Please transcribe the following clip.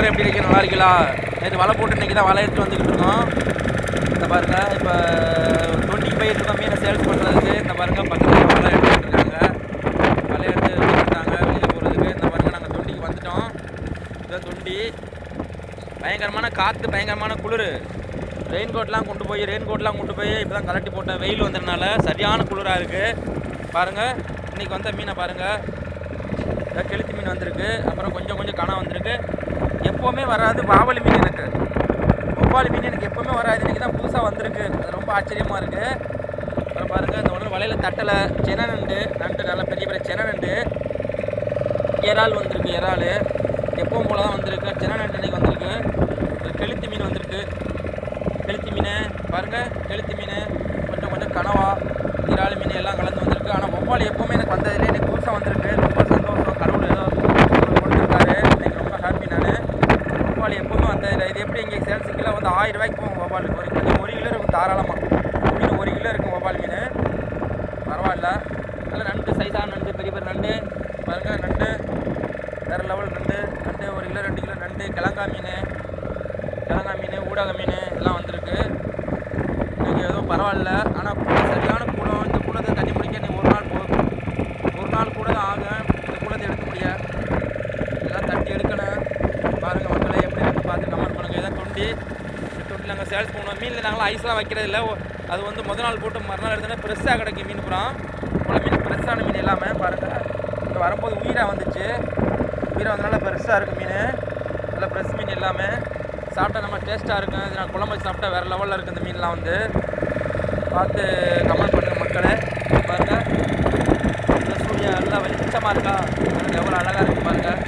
எல்லோரும் எப்படி இருக்கீங்க? நல்லா இருக்கீங்களா? நேற்று வலை போட்டு இன்றைக்கி தான் வலை எடுத்து வந்துக்கிட்டு இருக்கோம். இந்த பாருங்கள், இப்போ 20 போயிட்டு இருக்கோம் மீனை சேல்ஸ் பண்ணுறதுக்கு. இந்த பாருங்கள், பக்கத்தில் வலை எடுத்துகிட்டு இருக்காங்க. வலை எடுத்து வச்சுருக்காங்க வெளியே போகிறதுக்கு. இந்த பாருங்கள், நாங்கள் தொண்டிக்கு வந்துட்டோம். இதுதான் தொண்டி. பயங்கரமான காற்று, பயங்கரமான குளிர். ரெயின் கோட்லாம் கொண்டு போய் இப்போ தான் கலட்டி போட்ட வெயில் வந்ததுனால சரியான குளிராக இருக்குது. பாருங்கள், இன்றைக்கி வந்த மீனை பாருங்கள். கெளுத்தி மீன் வந்திருக்கு, அப்புறம் கொஞ்சம் கணம் வந்திருக்கு. எப்போவுமே வராது வாவலி மீன் எனக்கு. வவ்வாலி மீன் எனக்கு எப்போவுமே வராது, இன்றைக்கி தான் புதுசாக வந்திருக்கு. அது ரொம்ப ஆச்சரியமாக இருக்குது. அப்புறம் பாருங்கள், இந்த உடனே வலையில் தட்டலை சென நண்டு நல்லா பெரிய சென நண்டு. இறால் வந்திருக்கு, இறால் எப்பவும் போல தான் வந்திருக்கு. சென நண்டு இன்றைக்கி வந்திருக்கு. கெளுத்தி மீன் வந்திருக்கு. கெளுத்தி மீன் பாருங்கள், கெளுத்தி மீன் கொஞ்சம் கனவா, இறால் மீன் எல்லாம் கலந்து வந்திருக்கு. ஆனால் வவ்வாலி எப்போவுமே எனக்கு வந்ததில்லை, எனக்கு புதுசாக வந்திருக்கு. ரொம்ப சந்தோஷம், கடவுள் ஏதோ கொடுத்துருக்காரு. இன்றைக்கி ரொம்ப ஹாப்பி நான். வவ்வாலி எப்போவுமே வந்ததில்லை. இது எப்படி இங்கே சேல்ஸ் கிலோ வந்து 1000 ரூபாய்க்கு போகும் வவ்வால். ஒரு கிலோ இருக்கும் தாராளமாக. மீன் 1 கிலோ இருக்கும் வவ்வால் மீன். பரவாயில்ல, நல்ல நண்டு, சைஸான நண்டு, பெரிய நண்டு பாருங்கள். நண்டு வேறு லெவல் நண்டு 1 கிலோ 2 கிலோ நண்டு. கிழங்கா மீன், ஊடக மீன் எல்லாம் வந்திருக்கு. இன்றைக்கி எதுவும் பரவாயில்ல. ஆனால் சரியான கூடம். இந்த கூடத்தை தண்ணி முடிக்க நீ ஒரு நாள் கூட தான் ஆகும். இந்த கூடத்தை எடுக்க முடியாது, எல்லாம் தட்டி எடுக்கணும். பாருங்கள் மக்களை, எப்படி இருக்கு பார்த்து கமெண்ட் பண்ணுங்கள். இதான் தொண்டி. இந்த தொண்டியில் நாங்கள் சேல்ஸ் பண்ணுவோம். மீனில் நாங்களாம் ஐஸ்லாம் வைக்கிறது இல்லை. அது வந்து முதல் நாள் போட்டு மறுநாள் எடுத்தோன்னா ஃப்ரெஷ்ஷாக கிடைக்கும் மீன். புறம் இவ்வளோ மீன் ஃப்ரெஷ்ஷான மீன் எல்லாமே பாருங்கள். இங்கே வரும்போது உயிராக வந்துச்சு. உயிராக வந்தனால ஃப்ரெஷ்ஷாக இருக்குது மீன். நல்லா ஃப்ரெஷ் மீன் எல்லாமே. சாப்பிட்டா நம்ம டேஸ்ட்டாக இருக்கும். இது நான் குழம்பு சாப்பிட்டா வேறு லெவலில் இருக்குது. இந்த மீன்லாம் வந்து பார்த்து கமெண்ட் பண்ணுங்கள் மக்களே. பாருங்கள், இந்த சூரியன் எல்லாம் வெளிச்சமாக இருக்கா, எவ்வளோ அழகாக இருக்குது பாருங்கள்.